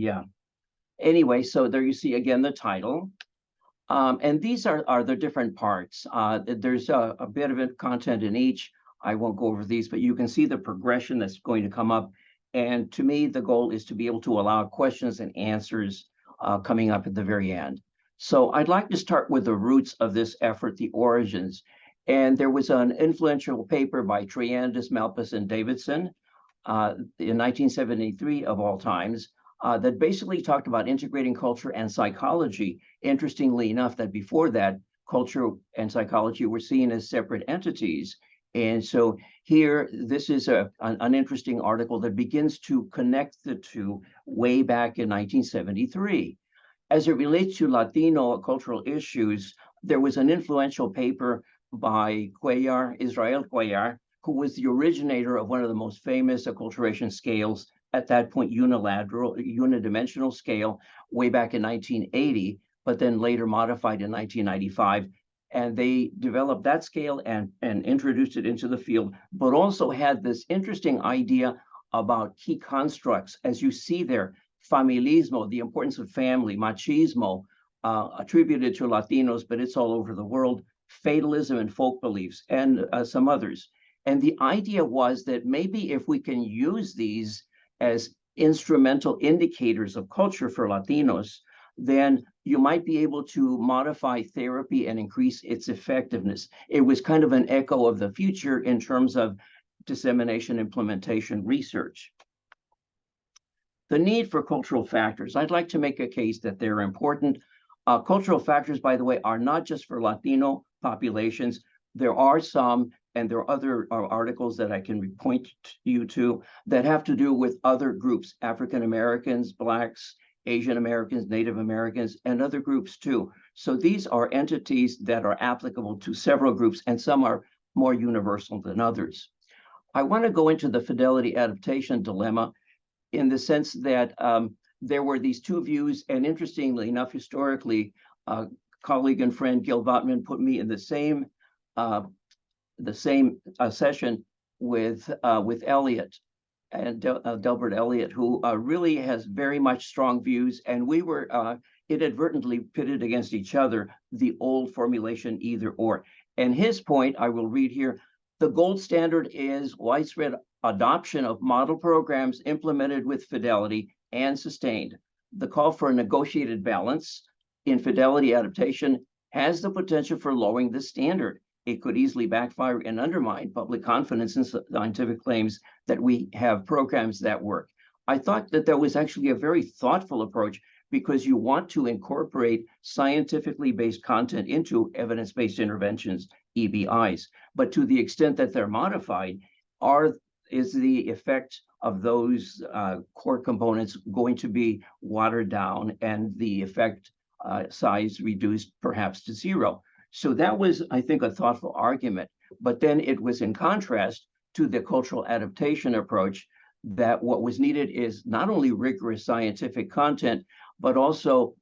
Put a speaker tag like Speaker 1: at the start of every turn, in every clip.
Speaker 1: Yeah. Anyway, so there you see again the title. And these are the different parts. There's a bit of content in each. I won't go over these, but you can see the progression that's going to come up. And to me, the goal is to be able to allow questions and answers coming up at the very end. So I'd like to start with the roots of this effort, the origins. And there was an influential paper by Triandis, Malpas, and Davidson in 1973 of all times, that basically talked about integrating culture and psychology. Interestingly enough, that before that, culture and psychology were seen as separate entities. And so here, this is an interesting article that begins to connect the two way back in 1973. As it relates to Latino cultural issues, there was an influential paper by Cuellar, Israel Cuellar, who was the originator of one of the most famous acculturation scales, at that point unidimensional scale, way back in 1980, but then later modified in 1995. And they developed that scale and introduced it into the field, but also had this interesting idea about key constructs, as you see there, familismo, the importance of family, machismo, attributed to Latinos, but it's all over the world, fatalism and folk beliefs, and some others. And the idea was that maybe if we can use these as instrumental indicators of culture for Latinos, then you might be able to modify therapy and increase its effectiveness. It was kind of an echo of the future in terms of dissemination, implementation, research. The need for cultural factors. I'd like to make a case that they're important. Cultural factors, by the way, are not just for Latino populations. There are some, and there are other articles that I can point you to that have to do with other groups, African Americans, Blacks, Asian Americans, Native Americans, and other groups too. So these are entities that are applicable to several groups, and some are more universal than others. I want to go into the fidelity adaptation dilemma in the sense that there were these two views, and interestingly enough, historically, colleague and friend Gil Votman put me in the same session with Elliot and Delbert Elliott, who really has very much strong views, and we were inadvertently pitted against each other, the old formulation either or. And his point, I will read here, the gold standard is widespread adoption of model programs implemented with fidelity and sustained. The call for a negotiated balance in fidelity adaptation has the potential for lowering the standard. It could easily backfire and undermine public confidence in scientific claims that we have programs that work. I thought that was actually a very thoughtful approach, because you want to incorporate scientifically based content into evidence-based interventions, EBIs. But to the extent that they're modified, is the effect of those core components going to be watered down and the effect size reduced perhaps to zero? So that was, I think, a thoughtful argument. But then it was in contrast to the cultural adaptation approach, that what was needed is not only rigorous scientific content, but also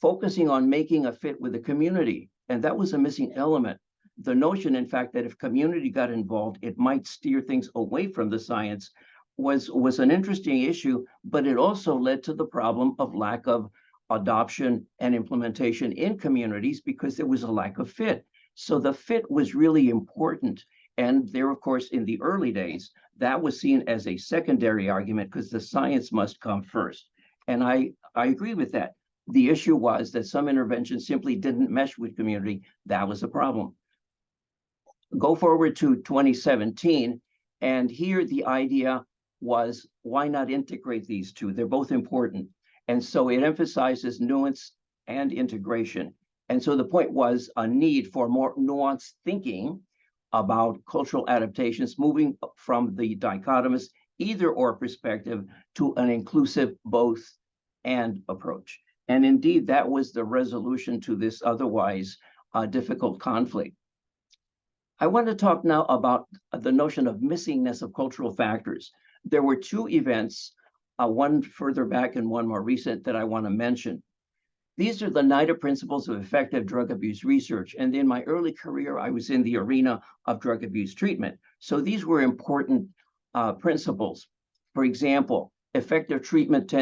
Speaker 1: focusing on making a fit with the community. And that was a missing element. The notion, in fact, that if community got involved, it might steer things away from the science was an interesting issue, but it also led to the problem of lack of adoption and implementation in communities because there was a lack of fit. So the fit was really important. And there, of course, in the early days, that was seen as a secondary argument because the science must come first. And I agree with that. The issue was that some interventions simply didn't mesh with community. That was a problem. Go forward to 2017, and here the idea was, why not integrate these two? They're both important. And so it emphasizes nuance and integration. And so the point was a need for more nuanced thinking about cultural adaptations, moving from the dichotomous either or perspective to an inclusive both and approach. And indeed, that was the resolution to this otherwise difficult conflict. I want to talk now about the notion of missingness of cultural factors. There were two events, one further back and one more recent, that I want to mention. These are the NIDA principles of effective drug abuse research. And in my early career, I was in the arena of drug abuse treatment. So these were important principles. For example, Effective treatment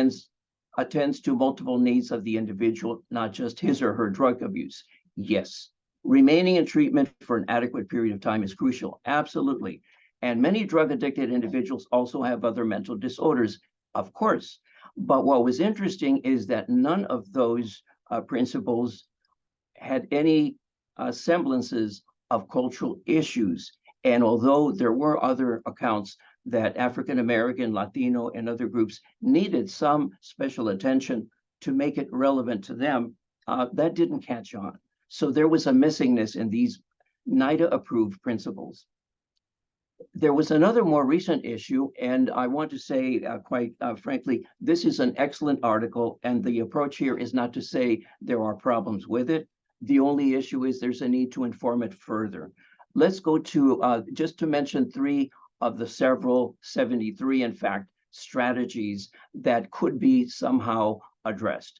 Speaker 1: attends to multiple needs of the individual, not just his or her drug abuse. Yes. Remaining in treatment for an adequate period of time is crucial. Absolutely. And many drug addicted individuals also have other mental disorders, of course. But what was interesting is that none of those principles had any semblances of cultural issues. And although there were other accounts that African American, Latino, and other groups needed some special attention to make it relevant to them, that didn't catch on. So there was a missingness in these NIDA-approved principles. There was another more recent issue, and I want to say quite frankly, this is an excellent article, and the approach here is not to say there are problems with it. The only issue is there's a need to inform it further. Let's go to, just to mention 3 of the several 73, in fact, strategies that could be somehow addressed.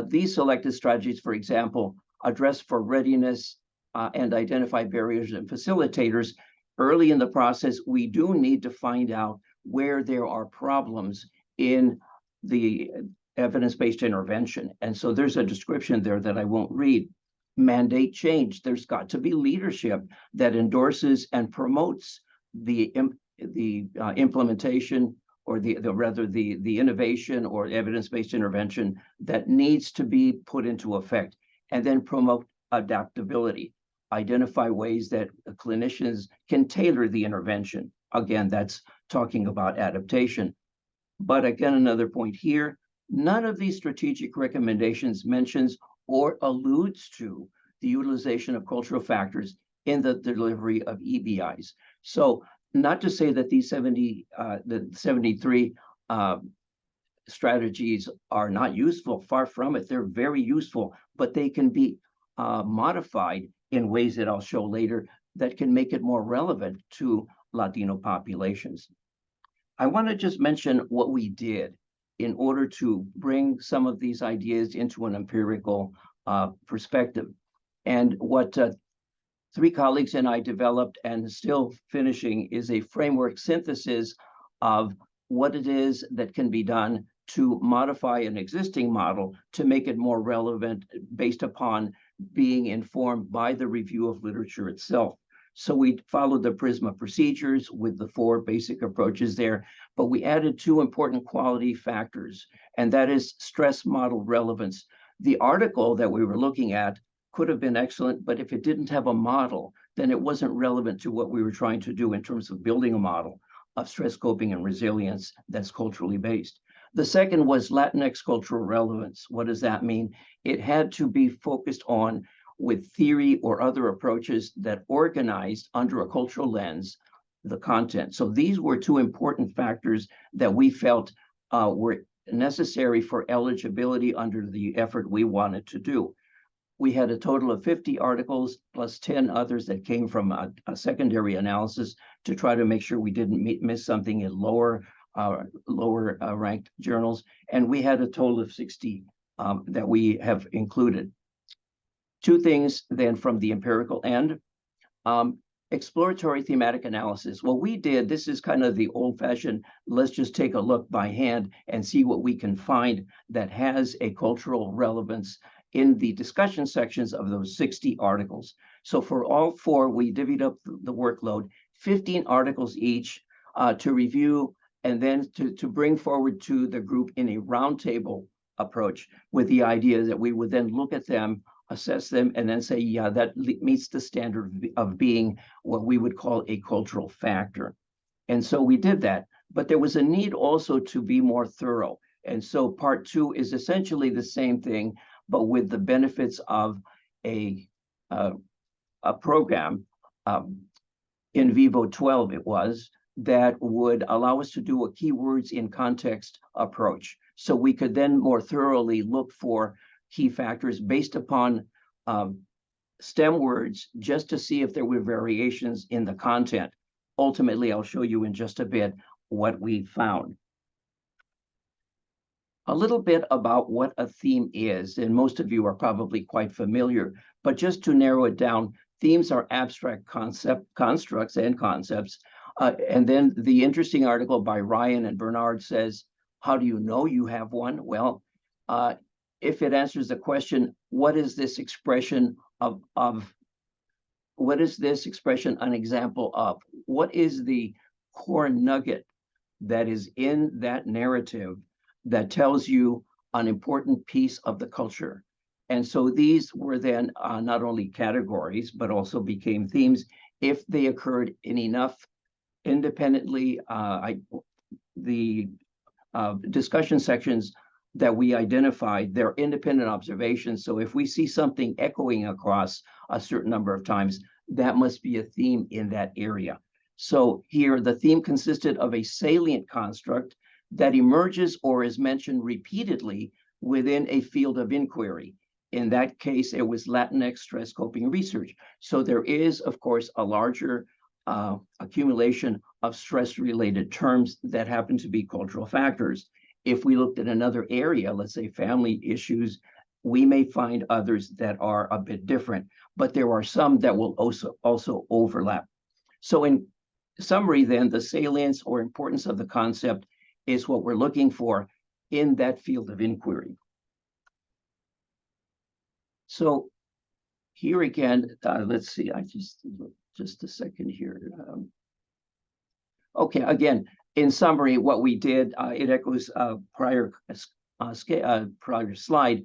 Speaker 1: These selected strategies, for example, address for readiness and identify barriers and facilitators. Early in the process, we do need to find out where there are problems in the evidence-based intervention. And so there's a description there that I won't read. Mandate change. There's got to be leadership that endorses and promotes the implementation, or the innovation or evidence-based intervention that needs to be put into effect, and then promote adaptability. Identify ways that clinicians can tailor the intervention. Again, that's talking about adaptation. But again, another point here, none of these strategic recommendations mentions or alludes to the utilization of cultural factors in the delivery of EBIs. So not to say that these 73 strategies are not useful, far from it, they're very useful, but they can be modified in ways that I'll show later that can make it more relevant to Latino populations. I want to just mention what we did in order to bring some of these ideas into an empirical perspective. And what 3 colleagues and I developed, and still finishing, is a framework synthesis of what it is that can be done to modify an existing model to make it more relevant based upon being informed by the review of literature itself. So we followed the PRISMA procedures with the 4 basic approaches there, but we added 2 important quality factors, and that is stress model relevance. The article that we were looking at could have been excellent, but if it didn't have a model, then it wasn't relevant to what we were trying to do in terms of building a model of stress coping and resilience that's culturally based. The second was Latinx cultural relevance. What does that mean? It had to be focused on with theory or other approaches that organized under a cultural lens the content. So these were 2 important factors that we felt were necessary for eligibility under the effort we wanted to do. We had a total of 50 articles plus 10 others that came from a secondary analysis to try to make sure we didn't miss something in lower ranked journals. And we had a total of 60 that we have included. 2 things then from the empirical end. Exploratory thematic analysis. What we did, this is kind of the old-fashioned, let's just take a look by hand and see what we can find that has a cultural relevance in the discussion sections of those 60 articles. So for all 4, we divvied up the workload, 15 articles each to review, and then to bring forward to the group in a roundtable approach, with the idea that we would then look at them, assess them, and then say, yeah, that meets the standard of being what we would call a cultural factor. And so we did that, but there was a need also to be more thorough. And so part 2 is essentially the same thing, but with the benefits of a program, in vivo 12 it was, that would allow us to do a keywords in context approach. So we could then more thoroughly look for key factors based upon STEM words, just to see if there were variations in the content. Ultimately, I'll show you in just a bit what we found. A little bit about what a theme is, and most of you are probably quite familiar, but just to narrow it down, themes are abstract constructs and concepts. And then the interesting article by Ryan and Bernard says, How do you know you have one? Well, if it answers the question, what is this expression of what is this expression an example of? What is the core nugget that is in that narrative that tells you an important piece of the culture? And so these were then not only categories, but also became themes if they occurred in enough independently. The discussion sections that we identified, they're independent observations. So if we see something echoing across a certain number of times, that must be a theme in that area. So here, the theme consisted of a salient construct that emerges or is mentioned repeatedly within a field of inquiry. In that case, it was Latinx stress coping research. So there is, of course, a larger accumulation of stress-related terms that happen to be cultural factors. If we looked at another area, let's say family issues, we may find others that are a bit different, but there are some that will also overlap. So in summary, then, the salience or importance of the concept is what we're looking for in that field of inquiry. So here again, let's see, I just a second here. Okay, again, in summary, what we did, it echoes prior slide,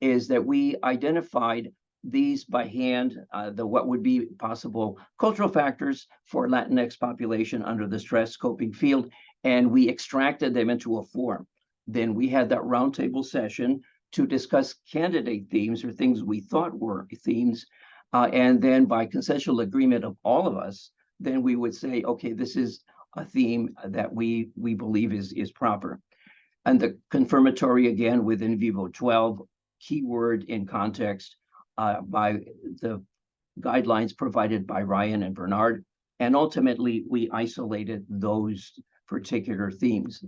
Speaker 1: is that we identified these by hand, what would be possible cultural factors for Latinx population under the stress coping field, and we extracted them into a form. Then we had that roundtable session to discuss candidate themes or things we thought were themes, and then by consensual agreement of all of us, then we would say, okay, this is a theme that we believe is proper. And the confirmatory, again, with in vivo 12, keyword in context by the guidelines provided by Ryan and Bernard. And ultimately, we isolated those particular themes.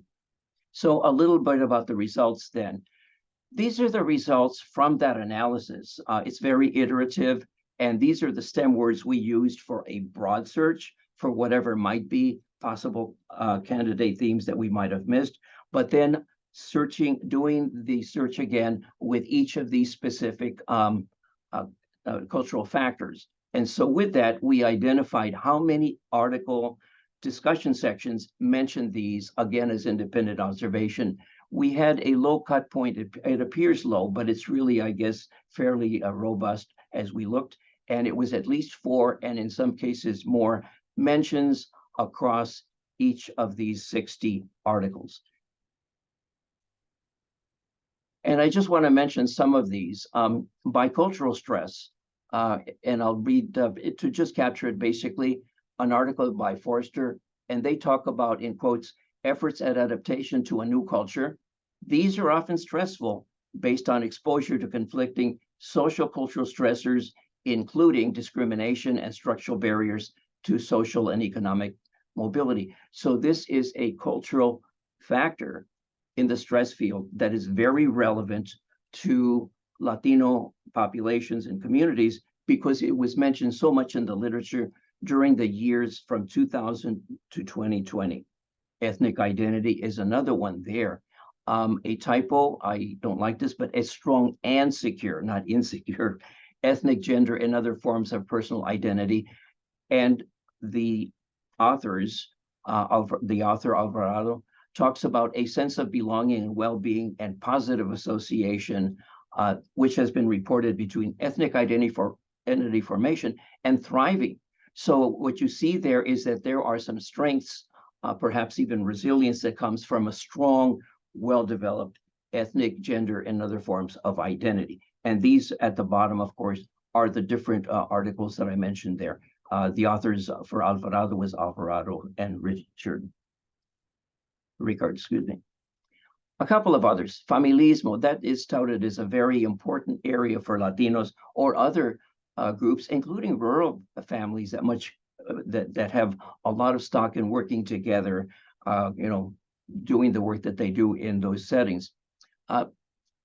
Speaker 1: So a little bit about the results then. These are the results from that analysis. It's very iterative, and these are the STEM words we used for a broad search for whatever might be possible candidate themes that we might have missed, but then doing the search again with each of these specific cultural factors. And so with that, we identified how many article discussion sections mentioned these, again, as independent observation. We had a low cut point. It appears low, but it's really, I guess, fairly robust as we looked. And it was at least 4, and in some cases more, mentions across each of these 60 articles. And I just want to mention some of these. Bicultural stress, and I'll read it to just capture it basically, an article by Forster, and they talk about, in quotes, efforts at adaptation to a new culture. These are often stressful based on exposure to conflicting social cultural stressors, including discrimination and structural barriers to social and economic mobility. So this is a cultural factor in the stress field that is very relevant to Latino populations and communities because it was mentioned so much in the literature during the years from 2000 to 2020. Ethnic identity is another one there. A typo, I don't like this, but a strong and secure, not insecure, ethnic, gender, and other forms of personal identity. And the author Alvarado talks about a sense of belonging and well-being and positive association, which has been reported between ethnic identity formation and thriving. So what you see there is that there are some strengths, perhaps even resilience that comes from a strong, well-developed ethnic, gender, and other forms of identity. And these at the bottom, of course, are the different articles that I mentioned there. The authors for Alvarado was Alvarado and Ricard, excuse me. A couple of others. Familismo, that is touted as a very important area for Latinos or other groups, including rural families that have a lot of stock in working together, doing the work that they do in those settings.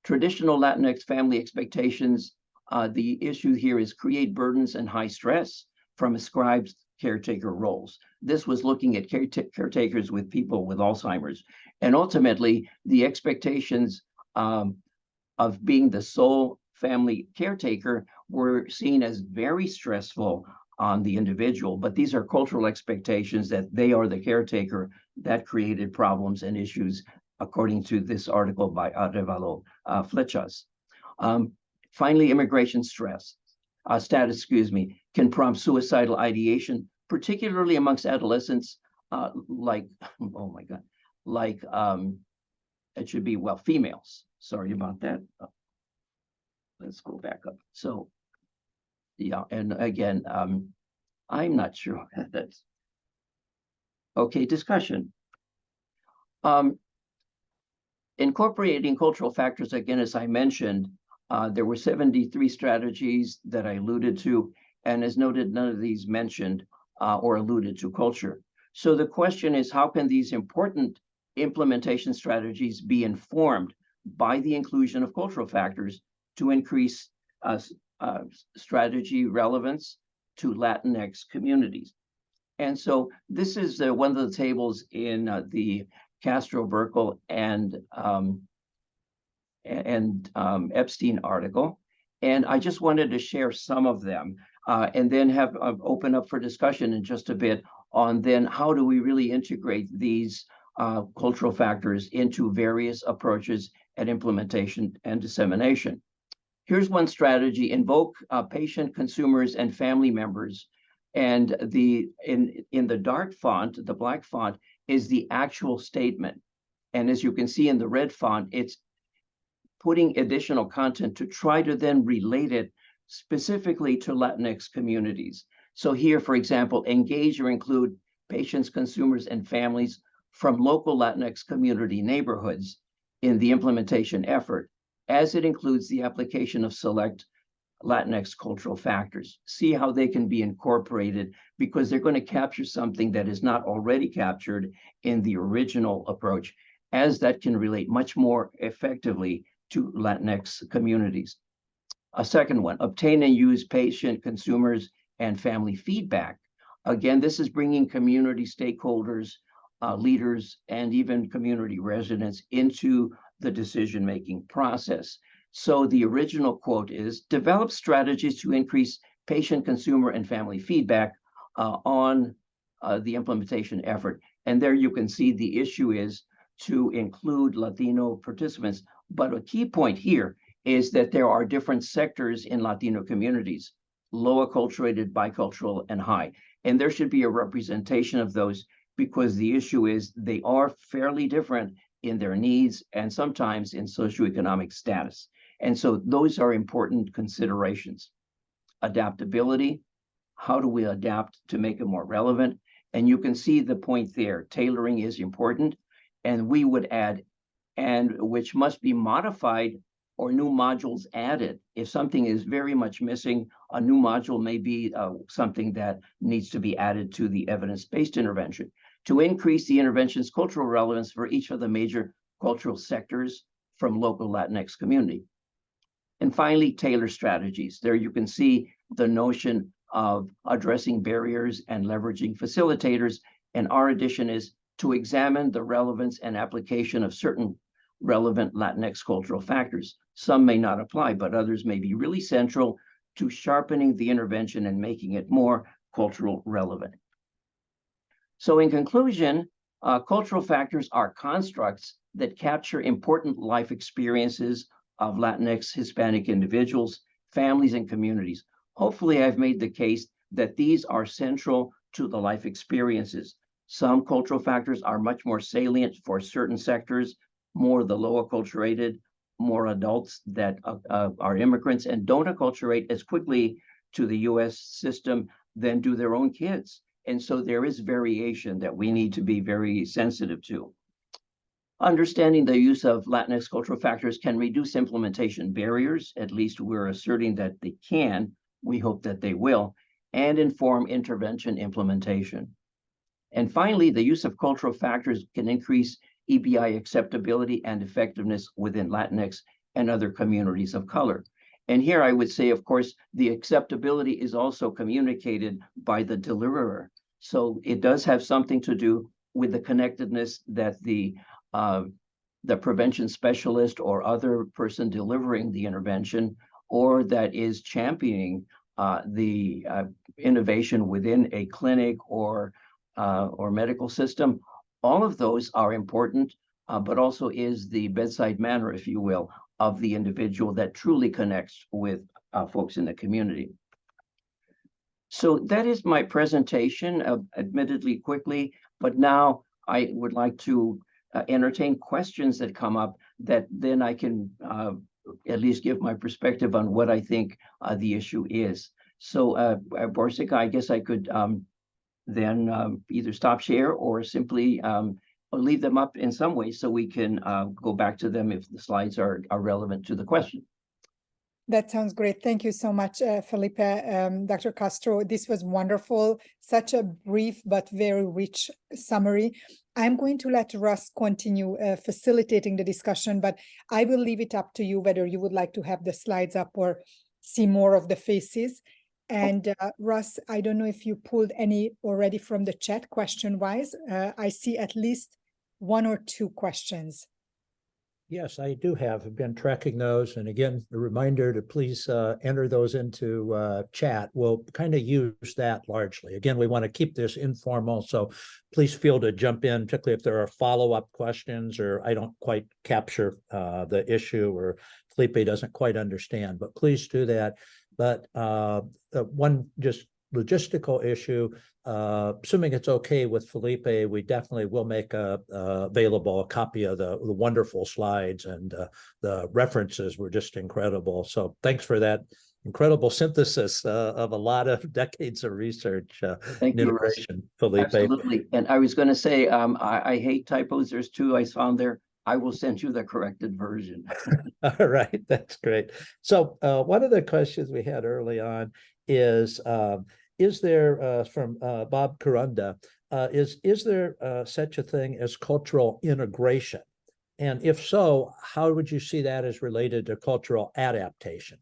Speaker 1: Traditional Latinx family expectations, the issue here is create burdens and high stress from ascribed caretaker roles. This was looking at caretakers with people with Alzheimer's. And ultimately, the expectations of being the sole family caretaker were seen as very stressful on the individual. But these are cultural expectations that they are the caretaker that created problems and issues, according to this article by Arevalo Flechas. Finally, immigration status, can prompt suicidal ideation, particularly amongst adolescents, like, oh my God, like it should be, well, females. Sorry about that. Let's go back up. So, yeah, and again, I'm not sure that's okay. Discussion. Incorporating cultural factors, again, as I mentioned, there were 73 strategies that I alluded to, and as noted, none of these mentioned or alluded to culture. So the question is, how can these important implementation strategies be informed by the inclusion of cultural factors to increase strategy relevance to Latinx communities? And so this is one of the tables in the Castro-Burkle and Epstein article. And I just wanted to share some of them and then have open up for discussion in just a bit on then how do we really integrate these cultural factors into various approaches at implementation and dissemination. Here's one strategy: invoke patient, consumers, and family members. And in the dark font, the black font, is the actual statement. And as you can see in the red font, it's putting additional content to try to then relate it specifically to Latinx communities. So here, for example, engage or include patients, consumers, and families from local Latinx community neighborhoods in the implementation effort, as it includes the application of select Latinx cultural factors. See how they can be incorporated, because they're going to capture something that is not already captured in the original approach, as that can relate much more effectively to Latinx communities. A second one, obtain and use patient, consumers, and family feedback. Again, this is bringing community stakeholders, leaders, and even community residents into the decision-making process. So the original quote is, develop strategies to increase patient, consumer, and family feedback on the implementation effort. And there you can see the issue is to include Latino participants. But a key point here is that there are different sectors in Latino communities: low acculturated, bicultural, and high. And there should be a representation of those, because the issue is they are fairly different in their needs and sometimes in socioeconomic status. And so those are important considerations. Adaptability: how do we adapt to make it more relevant? And you can see the point there. Tailoring is important. And we would add, and which must be modified or new modules added. If something is very much missing, a new module may be something that needs to be added to the evidence-based intervention to increase the intervention's cultural relevance for each of the major cultural sectors from local Latinx community. And finally, tailor strategies. There you can see the notion of addressing barriers and leveraging facilitators. And our addition is to examine the relevance and application of certain relevant Latinx cultural factors. Some may not apply, but others may be really central to sharpening the intervention and making it more cultural relevant. So in conclusion, cultural factors are constructs that capture important life experiences of Latinx, Hispanic individuals, families, and communities. Hopefully, I've made the case that these are central to the life experiences. Some cultural factors are much more salient for certain sectors, more the low acculturated, more adults that are immigrants and don't acculturate as quickly to the US system than do their own kids. And so there is variation that we need to be very sensitive to. Understanding the use of Latinx cultural factors can reduce implementation barriers. At least we're asserting that they can. We hope that they will, and inform intervention implementation. And finally, the use of cultural factors can increase EBI acceptability and effectiveness within Latinx and other communities of color. And here I would say, of course, the acceptability is also communicated by the deliverer. So it does have something to do with the connectedness that the prevention specialist or other person delivering the intervention, or that is championing the innovation within a clinic or medical system. All of those are important, but also is the bedside manner, if you will, of the individual that truly connects with folks in the community. So that is my presentation, admittedly quickly, but now I would like to entertain questions that come up that then I can at least give my perspective on what I think the issue is. So Borsika, I guess I could then either stop share or simply leave them up in some way so we can go back to them if the slides are relevant to the question.
Speaker 2: That sounds great. Thank you so much, Felipe. Dr. Castro, this was wonderful. Such a brief but very rich summary. I'm going to let Russ continue facilitating the discussion, but I will leave it up to you whether you would like to have the slides up or see more of the faces. And Russ, I don't know if you pulled any already from the chat question-wise. I see at least one or two questions.
Speaker 3: Yes, I do have. I've been tracking those. And again, a reminder to please enter those into chat. We'll kind of use that largely. Again, we want to keep this informal, so please feel to jump in, particularly if there are follow-up questions or I don't quite capture the issue or Felipe doesn't quite understand, but please do that. But one just logistical issue, assuming it's okay with Felipe, we definitely will make available a copy of the wonderful slides, and the references were just incredible. So thanks for that incredible synthesis of a lot of decades of research.
Speaker 1: Thank you, Russ.
Speaker 3: Felipe.
Speaker 1: Absolutely. And I was going to say, I hate typos. There's two I found there. I will send you the corrected version.
Speaker 3: All right, that's great. So one of the questions we had early on is there, from Bob Karunda, is there such a thing as cultural integration? And if so, how would you see that as related to cultural adaptation?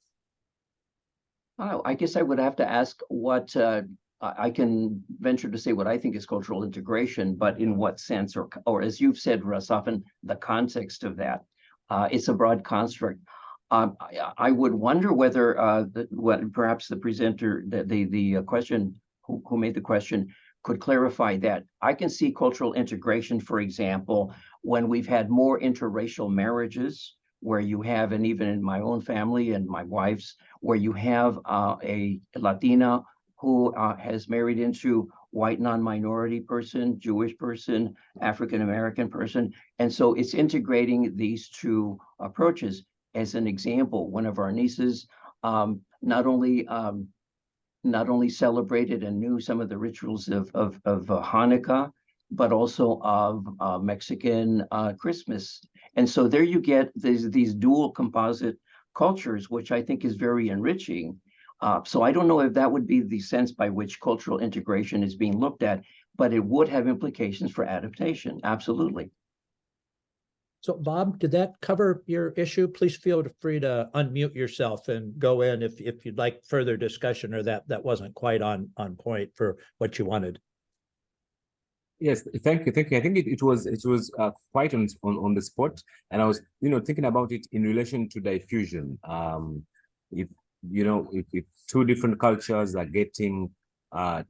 Speaker 1: Oh, I guess I would have to ask what I can venture to say what I think is cultural integration, but in what sense, or as you've said, Russ, often the context of that. It's a broad construct. I would wonder whether what perhaps the presenter, the question who made the question, could clarify that. I can see cultural integration, for example, when we've had more interracial marriages, where you have, and even in my own family and my wife's, where you have a Latina who has married into white non-minority person, Jewish person, African-American person. And so it's integrating these two approaches. As an example, one of our nieces not only celebrated and knew some of the rituals of Hanukkah, but also of Mexican Christmas. And so there you get these dual composite cultures, which I think is very enriching. So I don't know if that would be the sense by which cultural integration is being looked at, but it would have implications for adaptation. Absolutely.
Speaker 3: So Bob, did that cover your issue? Please feel free to unmute yourself and go in if you'd like further discussion, or that wasn't quite on point for what you wanted.
Speaker 4: Yes, thank you. I think it was quite on the spot, and I was thinking about it in relation to diffusion. If two different cultures are getting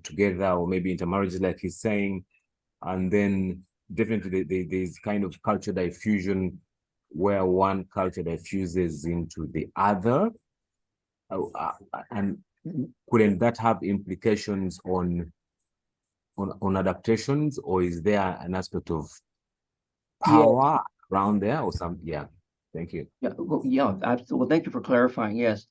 Speaker 4: together, or maybe intermarriages, like he's saying, and then definitely there's kind of culture diffusion where one culture diffuses into the other, and couldn't that have implications on adaptations, or is there an aspect of power around there or something? Yeah, thank you.
Speaker 1: Yeah, absolutely. Well, thank you for clarifying. Yes,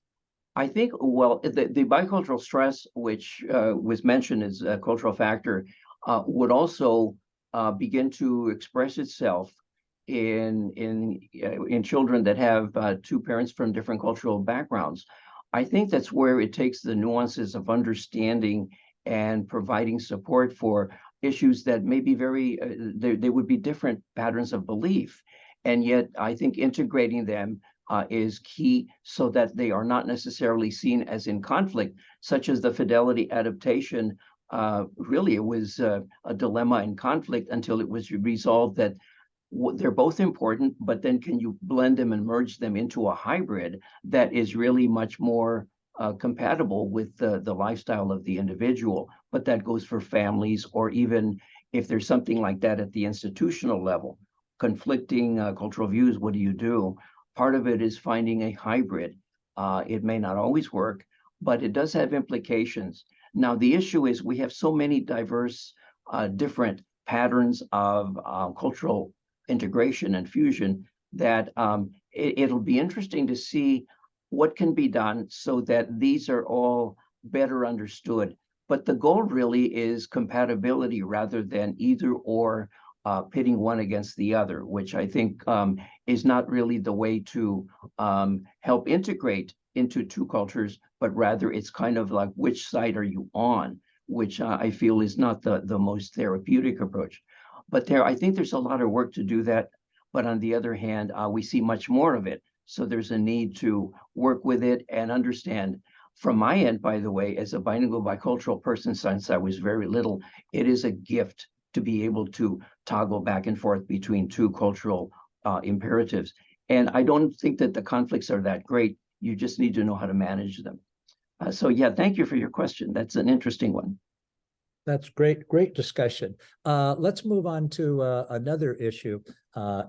Speaker 1: I think, well, the bicultural stress, which was mentioned as a cultural factor, would also begin to express itself in children that have two parents from different cultural backgrounds. I think that's where it takes the nuances of understanding and providing support for issues that may be they would be different patterns of belief. And yet I think integrating them is key, so that they are not necessarily seen as in conflict, such as the Fidelity adaptation. Really, it was a dilemma and conflict until it was resolved that they're both important, but then can you blend them and merge them into a hybrid that is really much more compatible with the lifestyle of the individual? But that goes for families, or even if there's something like that at the institutional level, conflicting cultural views, what do you do? Part of it is finding a hybrid. It may not always work, but it does have implications. Now, the issue is we have so many diverse, different patterns of cultural integration and fusion that it'll be interesting to see what can be done so that these are all better understood. But the goal really is compatibility rather than either or, pitting one against the other, which I think is not really the way to help integrate into two cultures, but rather it's kind of like, which side are you on, which I feel is not the most therapeutic approach. But I think there's a lot of work to do that. But on the other hand, we see much more of it. So there's a need to work with it and understand. From my end, by the way, as a bilingual bicultural person since I was very little, it is a gift to be able to toggle back and forth between two cultural imperatives. And I don't think that the conflicts are that great. You just need to know how to manage them. So yeah, thank you for your question. That's an interesting one.
Speaker 3: That's great discussion. Let's move on to another issue,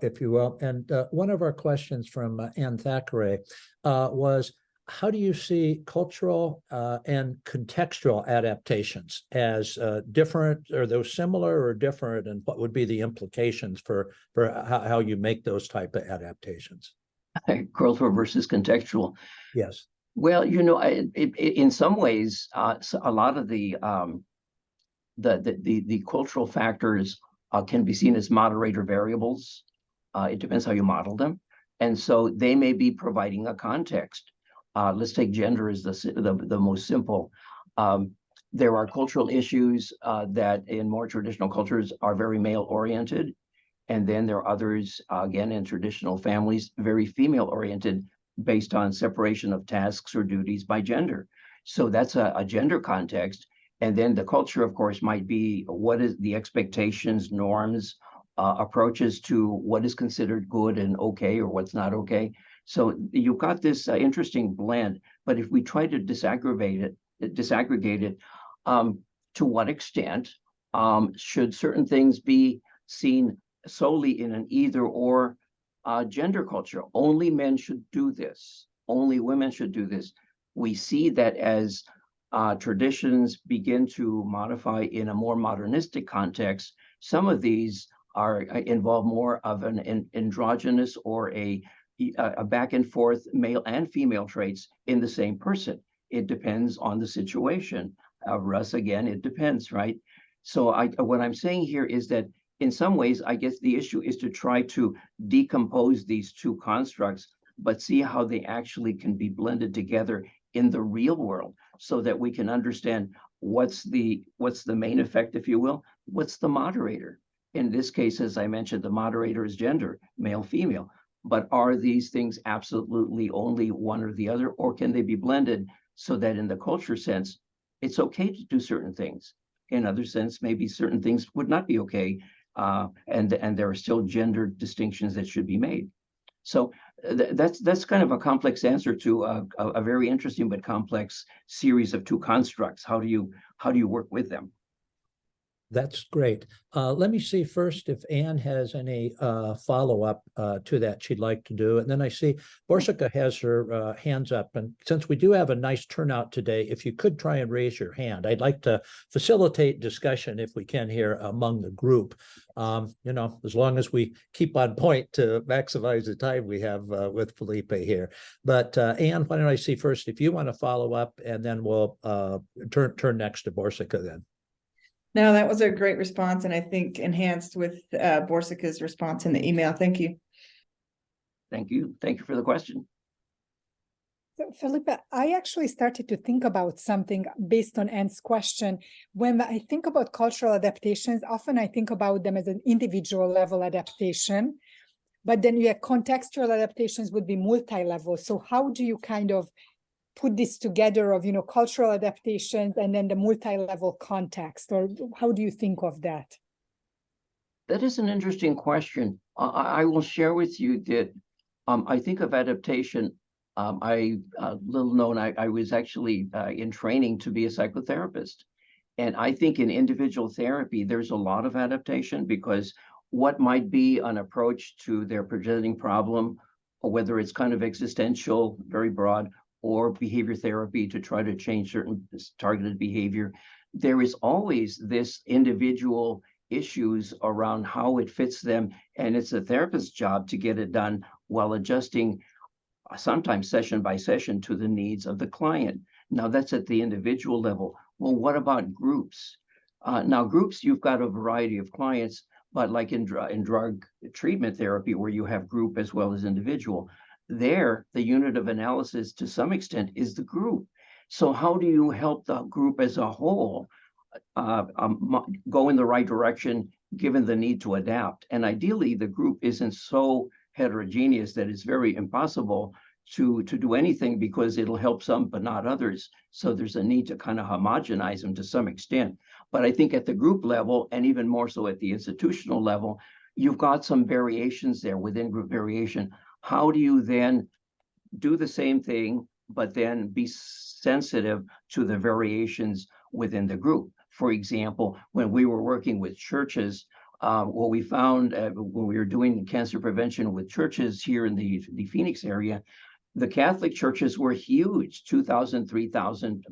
Speaker 3: if you will. And one of our questions from Ann Thackeray was, how do you see cultural and contextual adaptations as different? Are those similar or different? And what would be the implications for how you make those type of adaptations?
Speaker 1: Cultural versus contextual.
Speaker 3: Yes.
Speaker 1: Well, in some ways, a lot of the cultural factors can be seen as moderator variables. It depends how you model them. And so they may be providing a context. Let's take gender as the most simple. There are cultural issues that in more traditional cultures are very male-oriented. And then there are others, again, in traditional families, very female-oriented, based on separation of tasks or duties by gender. So that's a gender context. And then the culture, of course, might be what is the expectations, norms, approaches to what is considered good and okay, or what's not okay. So you've got this interesting blend. But if we try to disaggregate it, to what extent should certain things be seen solely in an either or gender culture? Only men should do this. Only women should do this. We see that as traditions begin to modify in a more modernistic context, some of these involve more of an androgynous or a back and forth male and female traits in the same person. It depends on the situation. Russ, again, it depends, right? So what I'm saying here is that in some ways, I guess the issue is to try to decompose these two constructs, but see how they actually can be blended together in the real world, so that we can understand what's the main effect, if you will, what's the moderator. In this case, as I mentioned, the moderator is gender, male, female. But are these things absolutely only one or the other, or can they be blended so that in the culture sense, it's okay to do certain things? In other sense, maybe certain things would not be okay, and there are still gender distinctions that should be made. So that's kind of a complex answer to a very interesting but complex series of two constructs. How do you work with them?
Speaker 3: That's great. Let me see first if Anne has any follow-up to that she'd like to do. And then I see Borsika has her hands up. And since we do have a nice turnout today, if you could try and raise your hand, I'd like to facilitate discussion if we can here among the group. As long as we keep on point to maximize the time we have with Felipe here. But Anne, why don't I see first if you want to follow up, and then we'll turn next to Borsika then.
Speaker 5: No, that was a great response, and I think enhanced with Borsika's response in the email. Thank you.
Speaker 1: Thank you. Thank you for the question.
Speaker 2: So, Felipe, I actually started to think about something based on Anne's question. When I think about cultural adaptations, often I think about them as an individual level adaptation. but then your contextual adaptations would be multi-level. So how do you kind of put this together of, cultural adaptations and then the multi-level context, or how do you think of that?
Speaker 1: That is an interesting question. I will share with you that I think of adaptation. Little known, I was actually in training to be a psychotherapist. And I think in individual therapy, there's a lot of adaptation, because what might be an approach to their presenting problem, or whether it's kind of existential, very broad, or behavior therapy to try to change certain targeted behavior, there is always this individual issues around how it fits them. And it's a therapist's job to get it done while adjusting, sometimes session by session, to the needs of the client. Now that's at the individual level. Well, what about groups? Now groups, you've got a variety of clients, but like in drug treatment therapy, where you have group as well as individual, there, the unit of analysis to some extent is the group. So how do you help the group as a whole go in the right direction, given the need to adapt? And ideally, the group isn't so heterogeneous that it's very impossible to do anything, because it'll help some but not others. So there's a need to kind of homogenize them to some extent. But I think at the group level, and even more so at the institutional level, you've got some variations there within group variation. How do you then do the same thing, but then be sensitive to the variations within the group? For example, when we were working with churches, what we found when we were doing cancer prevention with churches here in the Phoenix area, the Catholic churches were huge, 2,000, 3,000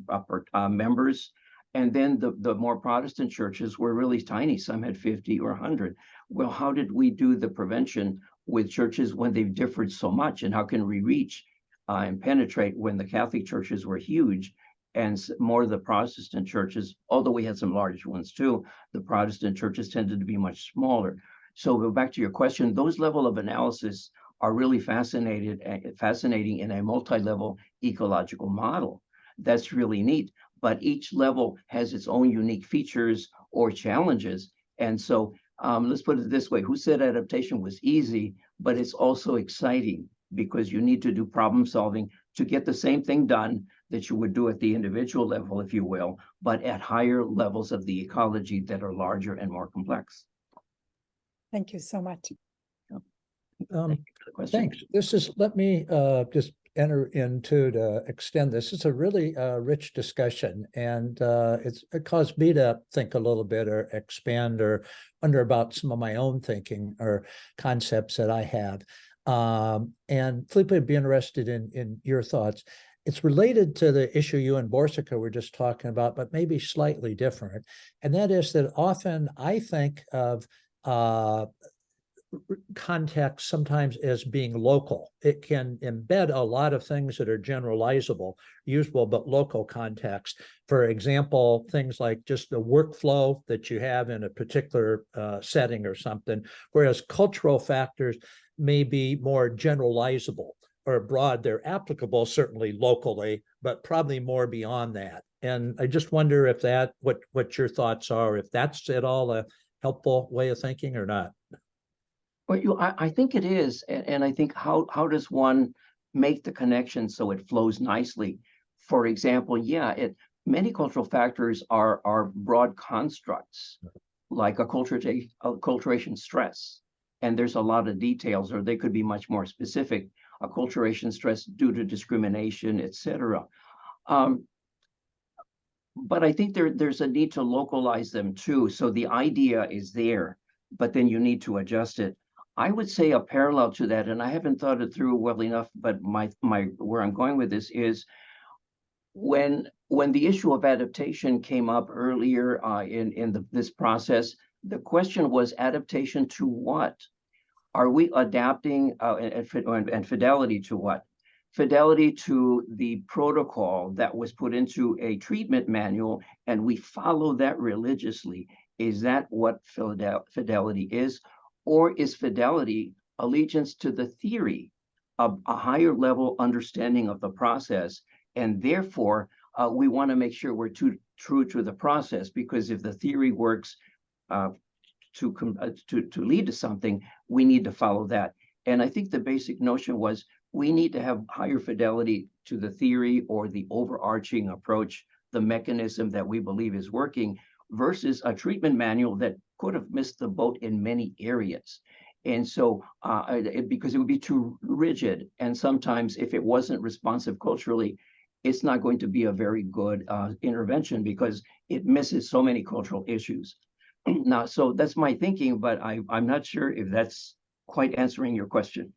Speaker 1: members. And then the more Protestant churches were really tiny. Some had 50 or 100. Well, how did we do the prevention with churches when they've differed so much? And how can we reach and penetrate when the Catholic churches were huge and more of the Protestant churches, although we had some large ones too, the Protestant churches tended to be much smaller. So go back to your question, those level of analysis are really fascinating in a multi-level ecological model. That's really neat. But each level has its own unique features or challenges. And so let's put it this way, who said adaptation was easy, but it's also exciting, because you need to do problem solving to get the same thing done that you would do at the individual level, if you will, but at higher levels of the ecology that are larger and more complex.
Speaker 2: Thank you so much.
Speaker 3: Thanks. Let me just enter into to extend this. It's a really rich discussion, and it caused me to think a little bit, or expand, or wonder about some of my own thinking or concepts that I have. And Felipe, I'd be interested in your thoughts. It's related to the issue you and Borsica were just talking about, but maybe slightly different. And that is that often I think of context sometimes as being local. It can embed a lot of things that are generalizable, usable, but local context. For example, things like just the workflow that you have in a particular setting or something, whereas cultural factors may be more generalizable or broad. They're applicable certainly locally, but probably more beyond that. And I just wonder if what your thoughts are, if that's at all a helpful way of thinking or not.
Speaker 1: Well, I think it is, and I think how does one make the connection so it flows nicely? For example, many cultural factors are broad constructs, like acculturation stress, and there's a lot of details, or they could be much more specific. Acculturation stress due to discrimination, etc. But I think there's a need to localize them too. So the idea is there, but then you need to adjust it. I would say a parallel to that, and I haven't thought it through well enough, but where I'm going with this is when the issue of adaptation came up earlier in this process, the question was adaptation to what? Are we adapting and fidelity to what? Fidelity to the protocol that was put into a treatment manual, and we follow that religiously. Is that what fidelity is? Or is fidelity allegiance to the theory of a higher level understanding of the process? And therefore, we want to make sure we're true to the process, because if the theory works to lead to something, we need to follow that. And I think the basic notion was we need to have higher fidelity to the theory or the overarching approach, the mechanism that we believe is working, versus a treatment manual that could have missed the boat in many areas. And so, because it would be too rigid, and sometimes if it wasn't responsive culturally, it's not going to be a very good intervention because it misses so many cultural issues. Now, so that's my thinking, but I'm not sure if that's quite answering your question.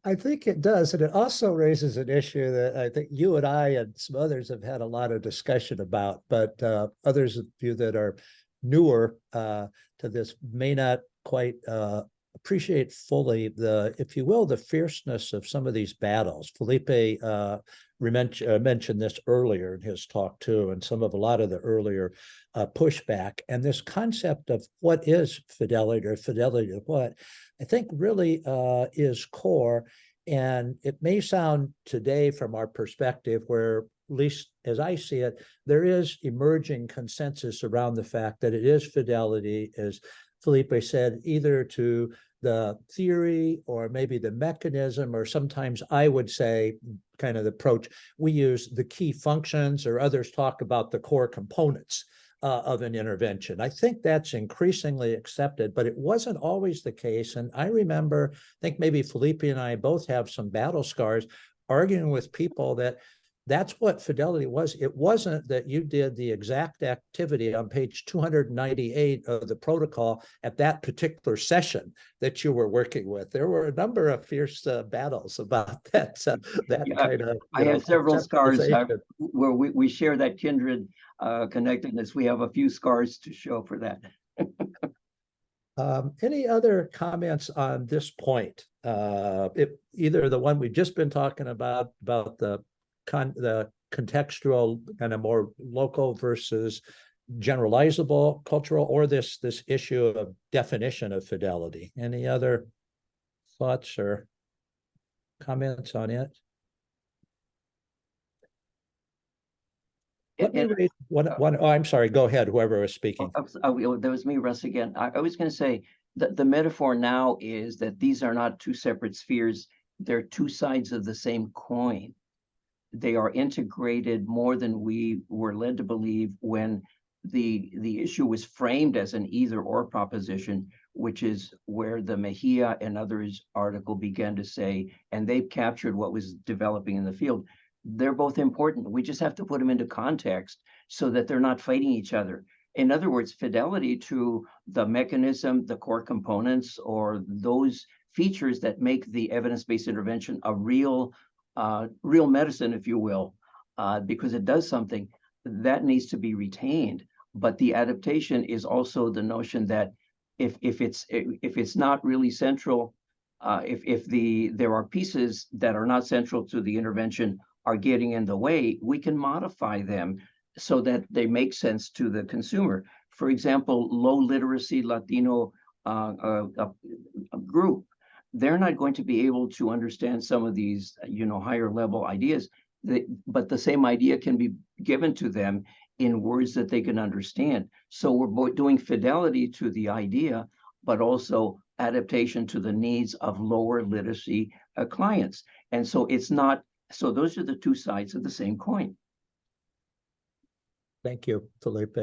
Speaker 3: I think it does. And it also raises an issue that I think you and I and some others have had a lot of discussion about, but others of you that are newer to this may not quite appreciate fully the, if you will, the fierceness of some of these battles. Felipe mentioned this earlier in his talk too, and a lot of the earlier pushback. And this concept of what is fidelity or fidelity to what, I think really is core. And it may sound today from our perspective where, at least as I see it, there is emerging consensus around the fact that it is fidelity, as Felipe said, either to the theory or maybe the mechanism, or sometimes I would say kind of the approach, we use the key functions, or others talk about the core components of an intervention. I think that's increasingly accepted, but it wasn't always the case. And I remember, I think maybe Felipe and I both have some battle scars arguing with people that that's what fidelity was. It wasn't that you did the exact activity on page 298 of the protocol at that particular session that you were working with. There were a number of fierce battles about that. Kind of.
Speaker 1: I have several scars where we share that kindred connectedness. We have a few scars to show for that.
Speaker 3: Any other comments on this point? Either the one we've just been talking about the contextual kind of more local versus generalizable cultural, or this issue of definition of fidelity. Any other thoughts or comments on it? Let me read one. Oh, I'm sorry. Go ahead, whoever was speaking.
Speaker 1: That was me, Russ, again. I was going to say that the metaphor now is that these are not two separate spheres. They're two sides of the same coin. They are integrated more than we were led to believe when the issue was framed as an either or proposition, which is where the Mejia and others article began to say, and they've captured what was developing in the field. They're both important. We just have to put them into context so that they're not fighting each other. In other words, fidelity to the mechanism, the core components, or those features that make the evidence-based intervention a real medicine, if you will, because it does something that needs to be retained. But the adaptation is also the notion that if it's not really central, if there are pieces that are not central to the intervention are getting in the way, we can modify them so that they make sense to the consumer. For example, low literacy Latino group, they're not going to be able to understand some of these, higher level ideas, but the same idea can be given to them in words that they can understand. So we're doing fidelity to the idea, but also adaptation to the needs of lower literacy clients. And so so those are the two sides of the same coin.
Speaker 3: Thank you, Felipe.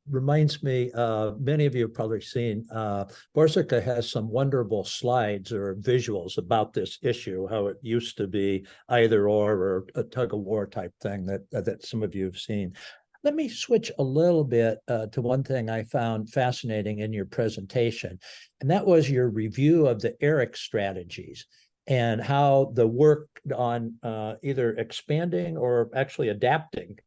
Speaker 3: Reminds me, many of you have probably seen, Borsica has some wonderful slides or visuals about this issue, how it used to be either or a tug of war type thing that some of you have seen. Let me switch a little bit to one thing I found fascinating in your presentation, and that was your review of the ERIC strategies and how the work on either expanding or actually adapting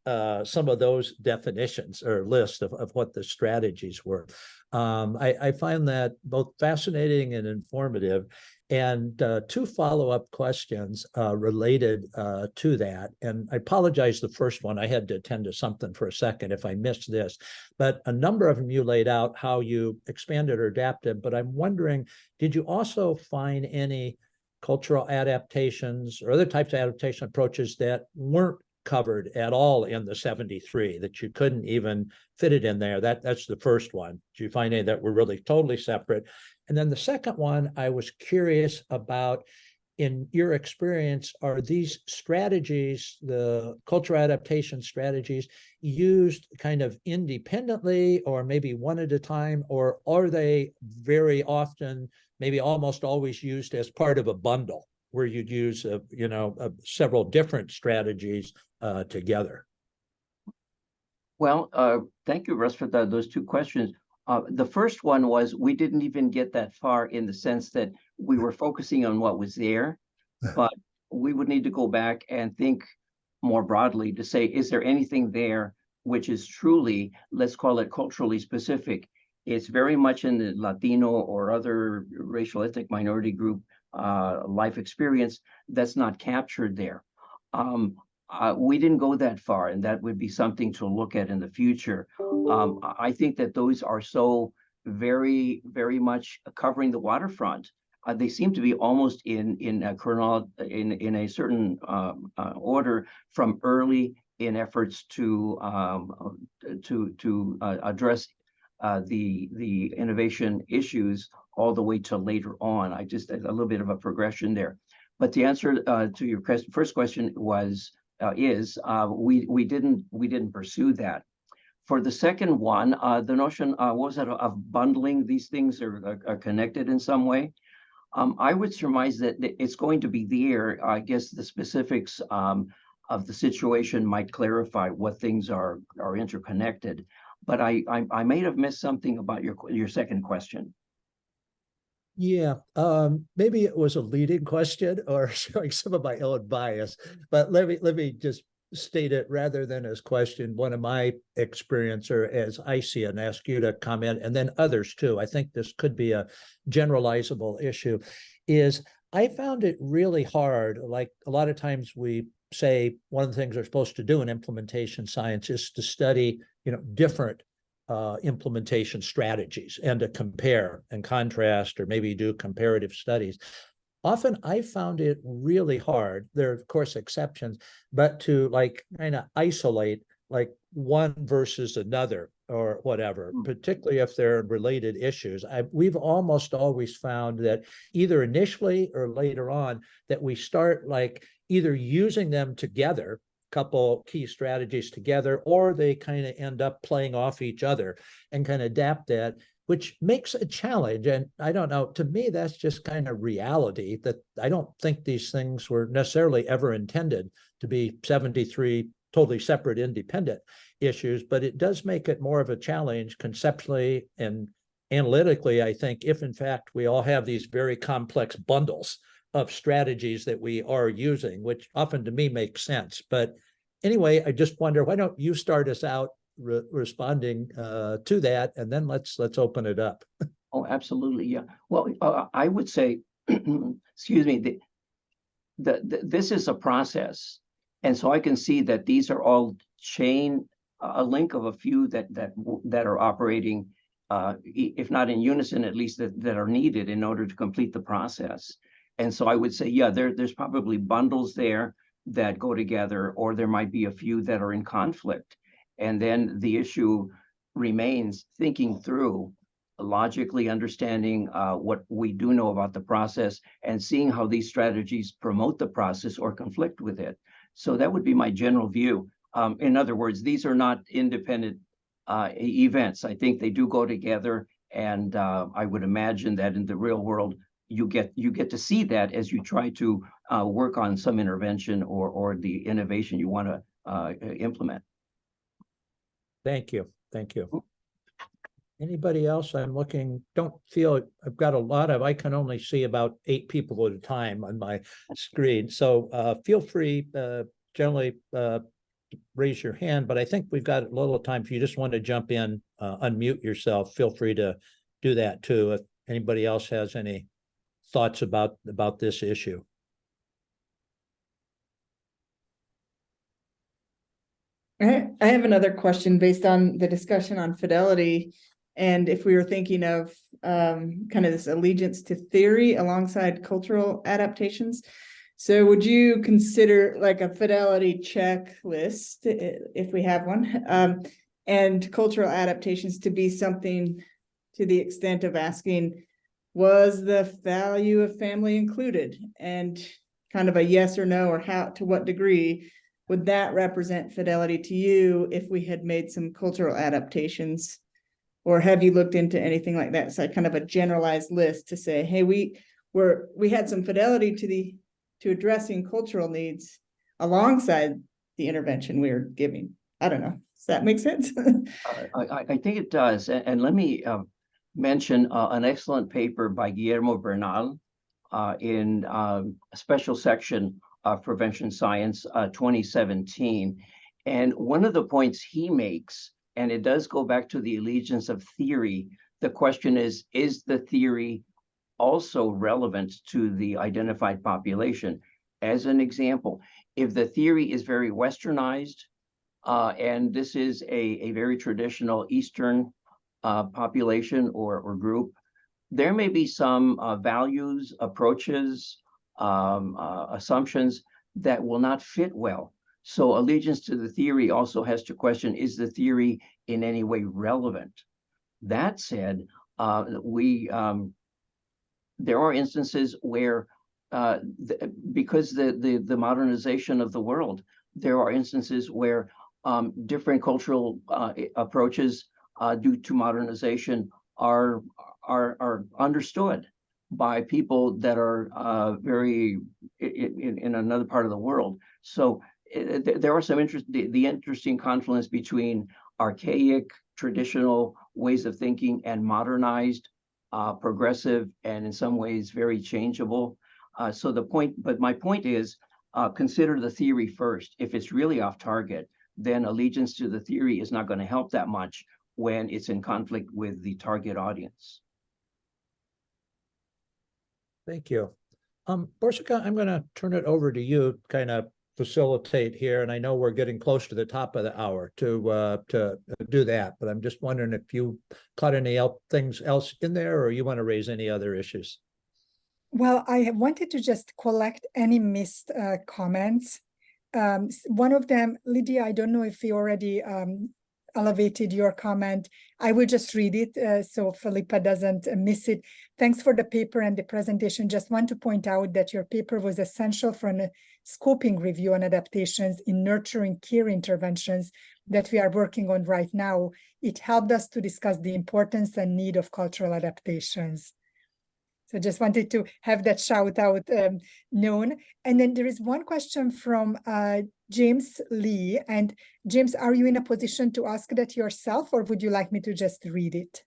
Speaker 3: some of those definitions or list of what the strategies were. I find that both fascinating and informative. And two follow-up questions related to that. And I apologize, the first one, I had to attend to something for a second if I missed this, but a number of them you laid out how you expanded or adapted, but I'm wondering, did you also find any cultural adaptations or other types of adaptation approaches that weren't covered at all in the 73, that you couldn't even fit it in there. That's the first one. Do you find any that were really totally separate? And then the second one, I was curious about, in your experience, are these strategies, the cultural adaptation strategies, used kind of independently or maybe one at a time, or are they very often, maybe almost always, used as part of a bundle where you'd use, several different strategies together?
Speaker 1: Well, thank you, Russ, for those two questions. The first one was, we didn't even get that far, in the sense that we were focusing on what was there, but we would need to go back and think more broadly to say, is there anything there which is truly, let's call it, culturally specific? It's very much in the Latino or other racial ethnic minority group life experience that's not captured there. We didn't go that far, and that would be something to look at in the future. I think that those are so very, very much covering the waterfront. They seem to be almost in a certain order, from early in efforts to address the innovation issues, all the way to later on. A little bit of a progression there. But the answer to your first question was, we didn't pursue that. For the second one, the notion was that of bundling these things are connected in some way. I would surmise that it's going to be there. I guess the specifics of the situation might clarify what things are interconnected. But I may have missed something about your second question.
Speaker 3: Yeah, maybe it was a leading question or showing some of my own bias, but let me just state it rather than as question. One of my experience, or as I see it, and ask you to comment, and then others too, I think this could be a generalizable issue, is I found it really hard. Like a lot of times we say one of the things we're supposed to do in implementation science is to study, different implementation strategies and to compare and contrast, or maybe do comparative studies. Often I found it really hard. There are of course exceptions, but to kind of isolate one versus another or whatever, particularly if they're related issues. We've almost always found that either initially or later on that we start either using them together, couple key strategies together, or they kind of end up playing off each other and kind of adapt that, which makes a challenge. And I don't know, to me, that's just kind of reality, that I don't think these things were necessarily ever intended to be 73 totally separate, independent issues, but it does make it more of a challenge conceptually and analytically, I think, if in fact we all have these very complex bundles of strategies that we are using, which often to me makes sense. But anyway, I just wonder, why don't you start us out responding to that, and then let's open it up.
Speaker 1: Oh, absolutely, yeah. Well, I would say, excuse me, this is a process, and so I can see that these are all a link of a few that are operating, if not in unison, at least that are needed in order to complete the process. And so I would say, yeah, there's probably bundles there that go together, or there might be a few that are in conflict. And then the issue remains thinking through, logically understanding what we do know about the process, and seeing how these strategies promote the process or conflict with it. So that would be my general view. In other words, these are not independent events. I think they do go together, and I would imagine that in the real world, you get to see that as you try to work on some intervention or the innovation you want to implement.
Speaker 3: Thank you. Anybody else? I'm looking, don't feel I've got I can only see about 8 people at a time on my screen. So feel free, generally raise your hand, but I think we've got a little time. If you just want to jump in, unmute yourself, feel free to do that too. If anybody else has any thoughts about this issue.
Speaker 5: I have another question based on the discussion on fidelity, and if we were thinking of kind of this allegiance to theory alongside cultural adaptations. So would you consider like a fidelity checklist, if we have one, and cultural adaptations to be something to the extent of asking, was the value of family included? And kind of a yes or no, or how, to what degree would that represent fidelity to you if we had made some cultural adaptations? Or have you looked into anything like that? So kind of a generalized list to say, hey, we had some fidelity to addressing cultural needs alongside the intervention we were giving. I don't know. Does that make sense?
Speaker 1: I think it does. And let me mention an excellent paper by Guillermo Bernal in a special section of Prevention Science 2017. And one of the points he makes, and it does go back to the allegiance of theory, the question is the theory also relevant to the identified population? As an example, if the theory is very westernized, and this is a very traditional Eastern population or group, there may be some values, approaches, assumptions that will not fit well. So allegiance to the theory also has to question, is the theory in any way relevant? That said, there are instances where, because the modernization of the world, there are instances where different cultural approaches due to modernization are understood by people that are very in another part of the world. So there are some the interesting confluence between archaic, traditional ways of thinking and modernized, progressive, and in some ways very changeable. But my point is, consider the theory first. If it's really off target, then allegiance to the theory is not going to help that much when it's in conflict with the target audience.
Speaker 3: Thank you. Borsika, I'm going to turn it over to you, kind of facilitate here, and I know we're getting close to the top of the hour to do that, but I'm just wondering if you caught any things else in there, or you want to raise any other issues.
Speaker 2: Well, I wanted to just collect any missed comments. One of them, Lydia, I don't know if you already elevated your comment. I will just read it so Felipe doesn't miss it. Thanks for the paper and the presentation. Just want to point out that your paper was essential for a scoping review on adaptations in nurturing care interventions that we are working on right now. It helped us to discuss the importance and need of cultural adaptations. So just wanted to have that shout out known. And then there is one question from James Lee. And James, are you in a position to ask that yourself, or would you like me to just read it?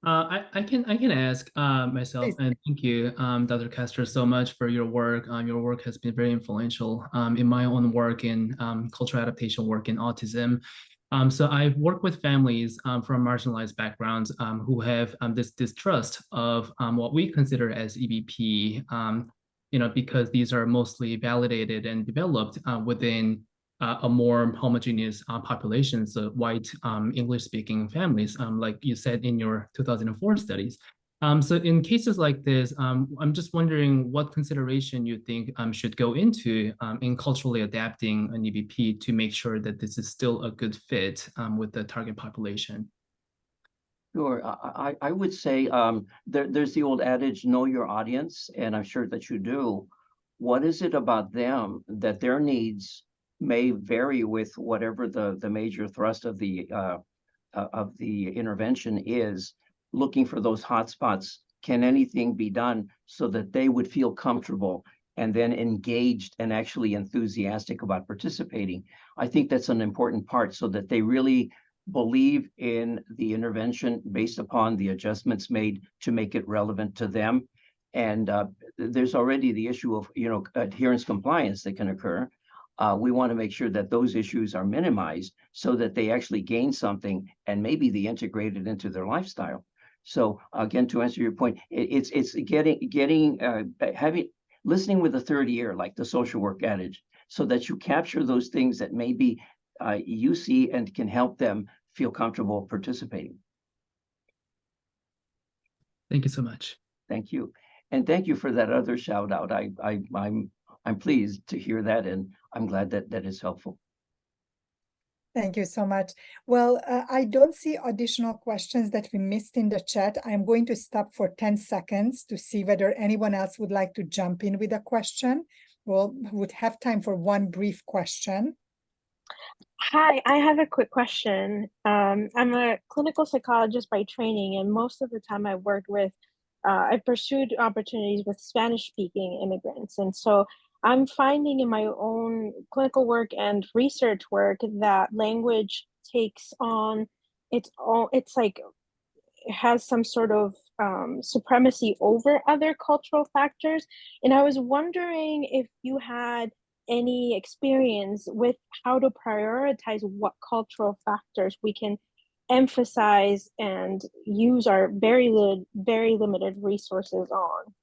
Speaker 6: I can ask myself.
Speaker 2: Please.
Speaker 6: And thank you, Dr. Castro, so much for your work. Your work has been very influential in my own work in cultural adaptation work in autism. So I've worked with families from marginalized backgrounds who have this distrust of what we consider as EBP, because these are mostly validated and developed within a more homogeneous population, so white English-speaking families, like you said in your 2004 studies. So in cases like this, I'm just wondering what consideration you think should go into in culturally adapting an EBP to make sure that this is still a good fit with the target population.
Speaker 1: Sure. I would say there's the old adage, know your audience, and I'm sure that you do. What is it about them that their needs may vary with whatever the major thrust of the intervention is? Looking for those hotspots. Can anything be done so that they would feel comfortable and then engaged and actually enthusiastic about participating? I think that's an important part, so that they really believe in the intervention based upon the adjustments made to make it relevant to them. And there's already the issue of adherence compliance that can occur. We want to make sure that those issues are minimized so that they actually gain something and maybe they integrate it into their lifestyle. So again, to answer your point, it's listening with the third ear, like the social work adage, so that you capture those things that maybe you see and can help them feel comfortable participating.
Speaker 6: Thank you so much.
Speaker 1: Thank you. And thank you for that other shout out. I'm pleased to hear that, and I'm glad that that is helpful.
Speaker 2: Thank you so much. Well, I don't see additional questions that we missed in the chat. I'm going to stop for 10 seconds to see whether anyone else would like to jump in with a question. We'll would have time for one brief question.
Speaker 7: Hi, I have a quick question. I'm a clinical psychologist by training, and most of the time I worked with, I pursued opportunities with Spanish-speaking immigrants. And so I'm finding in my own clinical work and research work that language takes on its own, it's like it has some sort of supremacy over other cultural factors. And I was wondering if you had any experience with how to prioritize what cultural factors we can emphasize and use our very limited resources on,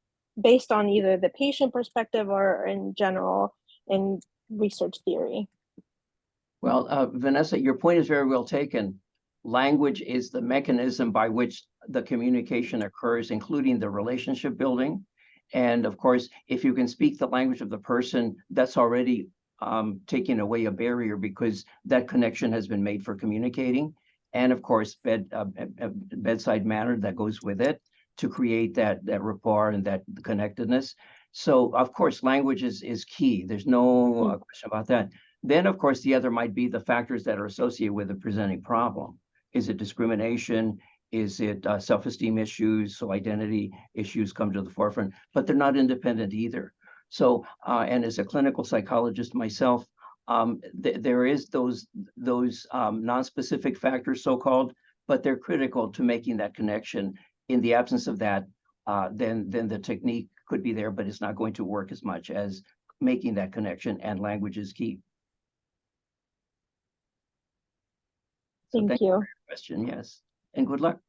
Speaker 7: based on either the patient perspective or in general in research theory.
Speaker 1: Well, Vanessa, your point is very well taken. Language is the mechanism by which the communication occurs, including the relationship building. And of course, if you can speak the language of the person, that's already taking away a barrier because that connection has been made for communicating. And of course, bedside manner that goes with it to create that rapport and that connectedness. So of course, language is key. There's no question about that. Then of course, the other might be the factors that are associated with the presenting problem. Is it discrimination? Is it self-esteem issues? So identity issues come to the forefront, but they're not independent either. So, and as a clinical psychologist myself, there is those non-specific factors, so-called, but they're critical to making that connection. In the absence of that, then the technique could be there, but it's not going to work as much as making that connection, and language is key.
Speaker 7: So thank you.
Speaker 1: Question, yes, and good luck.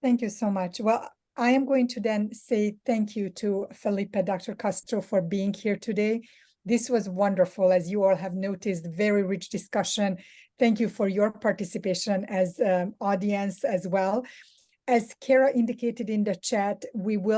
Speaker 2: Thank you so much. Well, I am going to then say thank you to Felipe, Dr. Castro, for being here today. This was wonderful, as you all have noticed, very rich discussion. Thank you for your participation as audience as well. As Kara indicated in the chat, we will